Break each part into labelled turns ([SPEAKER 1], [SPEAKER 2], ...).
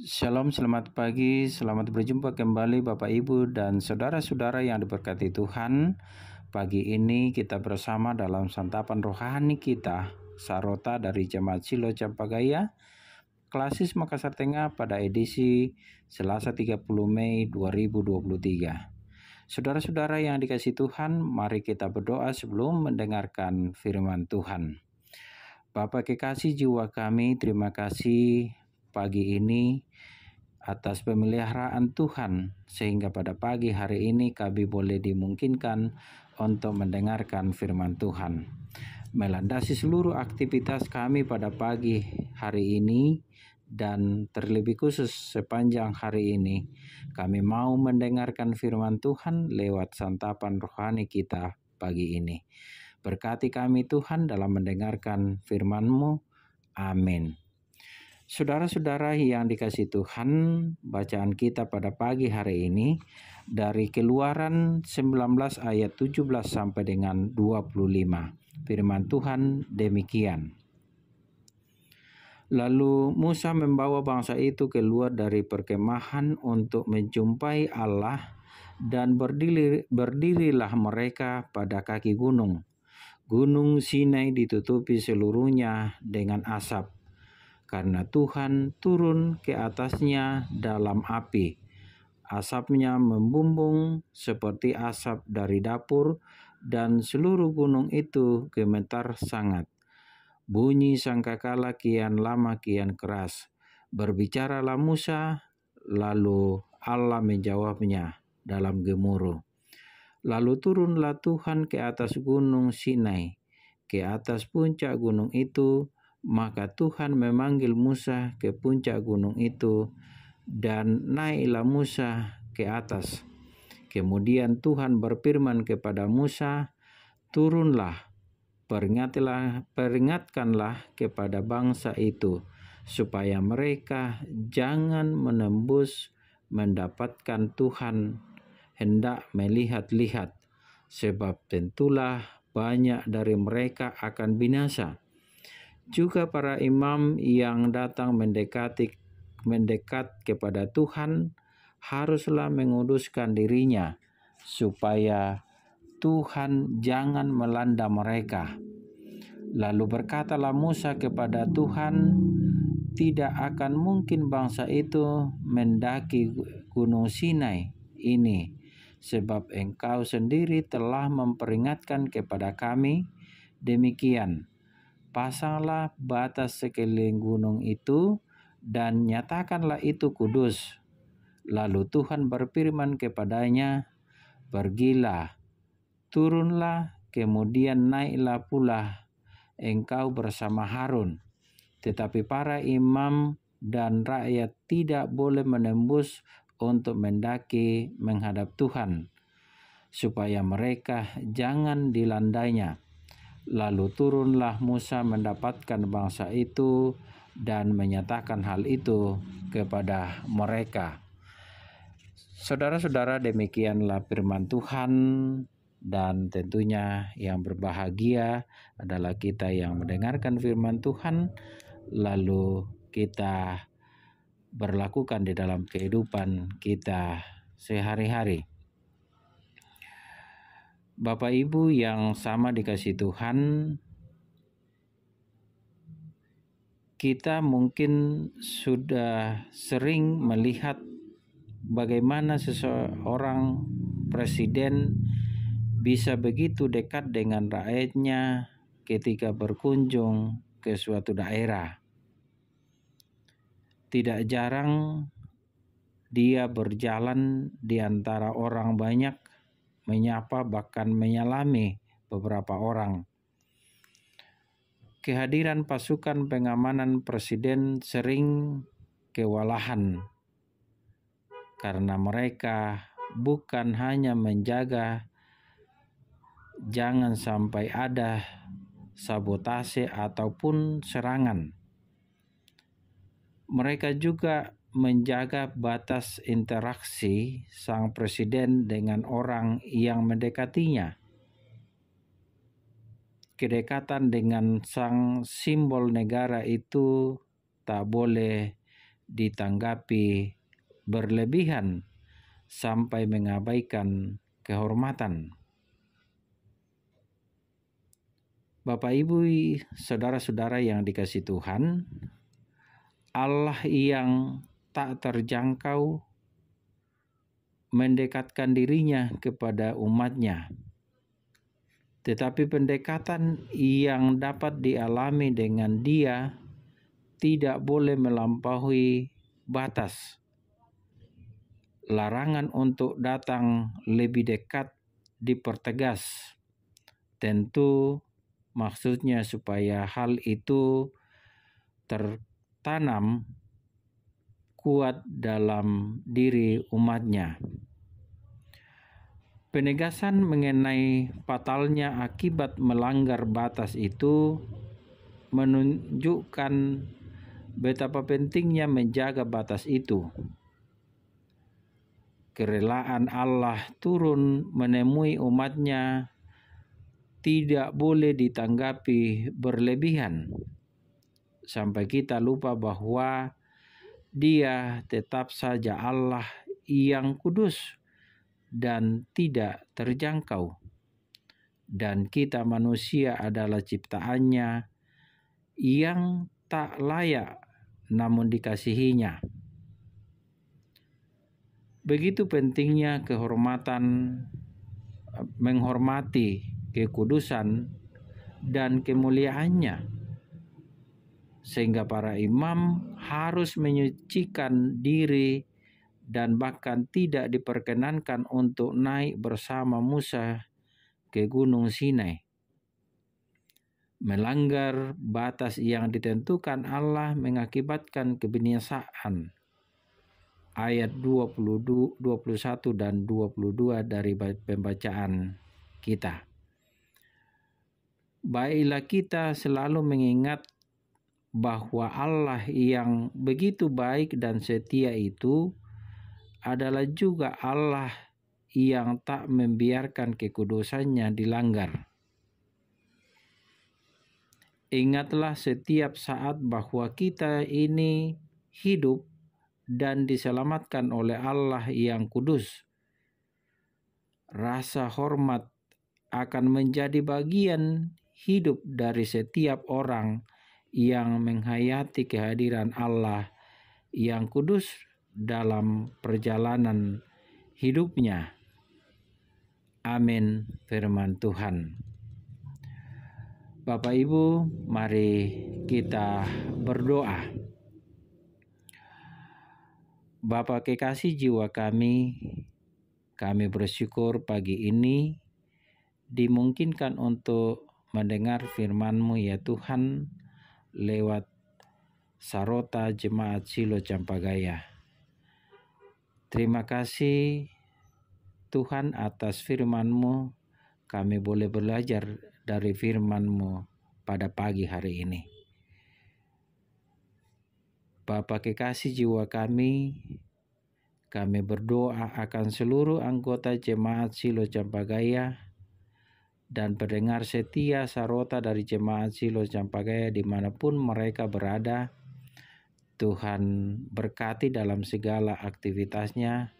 [SPEAKER 1] Shalom, selamat pagi, selamat berjumpa kembali Bapak Ibu dan saudara-saudara yang diberkati Tuhan. Pagi ini kita bersama dalam santapan rohani kita, Sarota dari Jemaat Silo Campagaya, Klasis Makassar Tengah pada edisi Selasa 30 Mei 2023. Saudara-saudara yang dikasihi Tuhan, mari kita berdoa sebelum mendengarkan firman Tuhan. Bapa kekasih jiwa kami, terima kasih pagi ini atas pemeliharaan Tuhan, sehingga pada pagi hari ini kami boleh dimungkinkan untuk mendengarkan firman Tuhan. Melandasi seluruh aktivitas kami pada pagi hari ini dan terlebih khusus sepanjang hari ini, kami mau mendengarkan firman Tuhan lewat santapan rohani kita pagi ini. Berkati kami Tuhan dalam mendengarkan firman-Mu. Amin. Saudara-saudara yang dikasihi Tuhan, bacaan kita pada pagi hari ini dari Keluaran 19 ayat 17 sampai dengan 25. Firman Tuhan demikian. Lalu Musa membawa bangsa itu keluar dari perkemahan untuk menjumpai Allah, dan berdirilah mereka pada kaki gunung. Gunung Sinai ditutupi seluruhnya dengan asap, karena Tuhan turun ke atasnya dalam api. Asapnya membumbung seperti asap dari dapur, dan seluruh gunung itu gemetar sangat. Bunyi sangkakala kian lama kian keras. Berbicaralah Musa, lalu Allah menjawabnya dalam gemuruh. Lalu turunlah Tuhan ke atas gunung Sinai, ke atas puncak gunung itu. Maka Tuhan memanggil Musa ke puncak gunung itu, dan naiklah Musa ke atas. Kemudian Tuhan berfirman kepada Musa, "Turunlah, peringatkanlah kepada bangsa itu, supaya mereka jangan menembus mendapatkan Tuhan hendak melihat-lihat, sebab tentulah banyak dari mereka akan binasa. Juga para imam yang datang mendekat kepada Tuhan haruslah menguduskan dirinya, supaya Tuhan jangan melanda mereka." Lalu berkatalah Musa kepada Tuhan, "Tidak akan mungkin bangsa itu mendaki gunung Sinai ini, sebab Engkau sendiri telah memperingatkan kepada kami demikian. Pasanglah batas sekeliling gunung itu, dan nyatakanlah itu kudus." Lalu Tuhan berfirman kepadanya, "Pergilah, turunlah, kemudian naiklah pula engkau bersama Harun. Tetapi para imam dan rakyat tidak boleh menembus untuk mendaki menghadap Tuhan, supaya mereka jangan dilandainya." Lalu turunlah Musa mendapatkan bangsa itu dan menyatakan hal itu kepada mereka. Saudara-saudara, demikianlah firman Tuhan, dan tentunya yang berbahagia adalah kita yang mendengarkan firman Tuhan, lalu kita berlakukan di dalam kehidupan kita sehari-hari. Bapak Ibu yang sama dikasihi Tuhan, kita mungkin sudah sering melihat bagaimana seseorang presiden bisa begitu dekat dengan rakyatnya ketika berkunjung ke suatu daerah. Tidak jarang dia berjalan di antara orang banyak, menyapa bahkan menyalami beberapa orang. Kehadiran pasukan pengamanan presiden sering kewalahan, karena mereka bukan hanya menjaga jangan sampai ada sabotase ataupun serangan. Mereka juga menjaga batas interaksi sang presiden dengan orang yang mendekatinya. Kedekatan dengan sang simbol negara itu tak boleh ditanggapi berlebihan sampai mengabaikan kehormatan. Bapak, Ibu, saudara-saudara yang dikasihi Tuhan, Allah yang tak terjangkau mendekatkan dirinya kepada umatnya. Tetapi pendekatan yang dapat dialami dengan Dia tidak boleh melampaui batas. Larangan untuk datang lebih dekat dipertegas. Tentu maksudnya supaya hal itu tertanam kuat dalam diri umatnya. Penegasan mengenai fatalnya akibat melanggar batas itu menunjukkan betapa pentingnya menjaga batas itu. Kerelaan Allah turun menemui umatnya tidak boleh ditanggapi berlebihan sampai kita lupa bahwa Dia tetap saja Allah yang kudus dan tidak terjangkau, dan kita manusia adalah ciptaannya yang tak layak namun dikasihinya. Begitu pentingnya menghormati kekudusan dan kemuliaannya, sehingga para imam harus menyucikan diri dan bahkan tidak diperkenankan untuk naik bersama Musa ke Gunung Sinai. Melanggar batas yang ditentukan Allah mengakibatkan kebinasaan. Ayat 21 dan 22 dari pembacaan kita. Baiklah kita selalu mengingat bahwa Allah yang begitu baik dan setia itu adalah juga Allah yang tak membiarkan kekudusannya dilanggar. Ingatlah setiap saat bahwa kita ini hidup dan diselamatkan oleh Allah yang kudus. Rasa hormat akan menjadi bagian hidup dari setiap orang yang menghayati kehadiran Allah yang kudus dalam perjalanan hidupnya. Amin, firman Tuhan. Bapak Ibu, mari kita berdoa. Bapa kekasih jiwa kami bersyukur pagi ini dimungkinkan untuk mendengar firman-Mu ya Tuhan lewat Sarota Jemaat Shilo Campagaya. Terima kasih Tuhan atas firman-Mu, kami boleh belajar dari firman-Mu pada pagi hari ini. Bapa kekasih jiwa kami berdoa akan seluruh anggota Jemaat Shilo Campagaya dan pendengar setia Sarota dari Jemaat Shilo Campagaya dimanapun mereka berada. Tuhan berkati dalam segala aktivitasnya,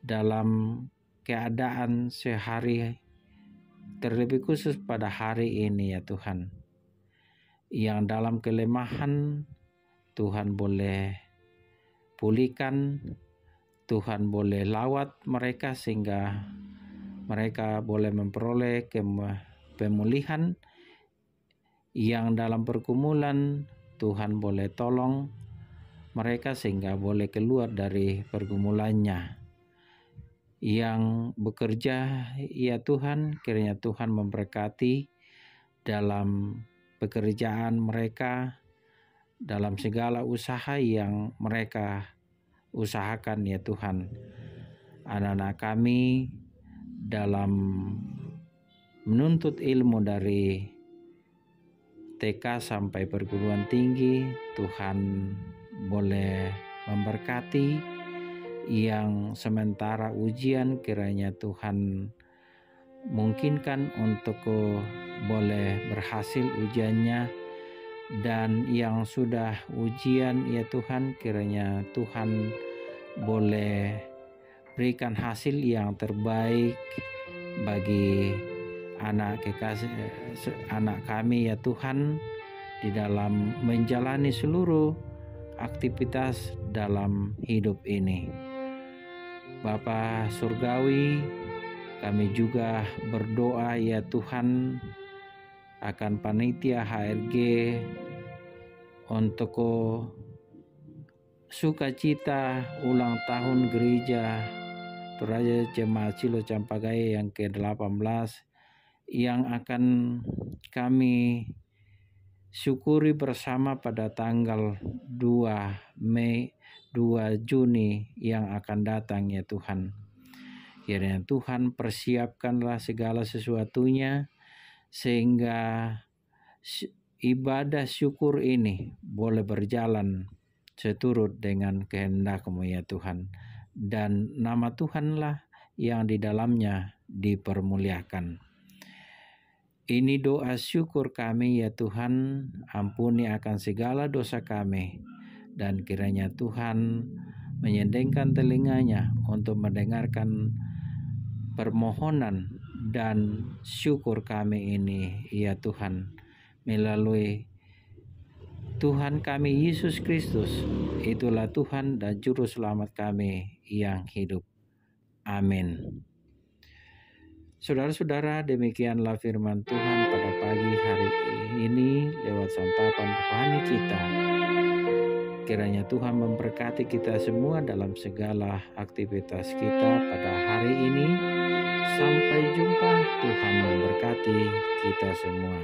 [SPEAKER 1] dalam keadaan sehari, terlebih khusus pada hari ini ya Tuhan. Yang dalam kelemahan Tuhan boleh pulihkan, Tuhan boleh lawat mereka sehingga mereka boleh memperoleh pemulihan. Yang dalam pergumulan Tuhan boleh tolong mereka sehingga boleh keluar dari pergumulannya. Yang bekerja ya Tuhan, kiranya Tuhan memberkati dalam pekerjaan mereka, dalam segala usaha yang mereka usahakan ya Tuhan. Anak-anak kami dalam menuntut ilmu dari TK sampai perguruan tinggi, Tuhan boleh memberkati. Yang sementara ujian kiranya Tuhan mungkinkan untuk boleh berhasil ujiannya dan yang sudah ujian ya Tuhan, kiranya Tuhan boleh berikan hasil yang terbaik bagi anak kami ya Tuhan, di dalam menjalani seluruh aktivitas dalam hidup ini. Bapa Surgawi, kami juga berdoa ya Tuhan akan panitia HRG untuk sukacita ulang tahun gereja Toraja Jemaat Silo Campagaya yang ke-18 yang akan kami syukuri bersama pada tanggal 2 Juni yang akan datang ya Tuhan. Kiranya Tuhan persiapkanlah segala sesuatunya sehingga ibadah syukur ini boleh berjalan seturut dengan kehendak-Mu ya Tuhan. Dan nama Tuhanlah yang di dalamnya dipermuliakan. Ini doa syukur kami ya Tuhan, ampuni akan segala dosa kami, dan kiranya Tuhan menyendengkan telinganya untuk mendengarkan permohonan dan syukur kami ini ya Tuhan, melalui Tuhan kami Yesus Kristus, itulah Tuhan dan Juru Selamat kami yang hidup. Amin. Saudara-saudara, demikianlah firman Tuhan pada pagi hari ini lewat santapan rohani kita. Kiranya Tuhan memberkati kita semua dalam segala aktivitas kita pada hari ini. Sampai jumpa, Tuhan memberkati kita semua.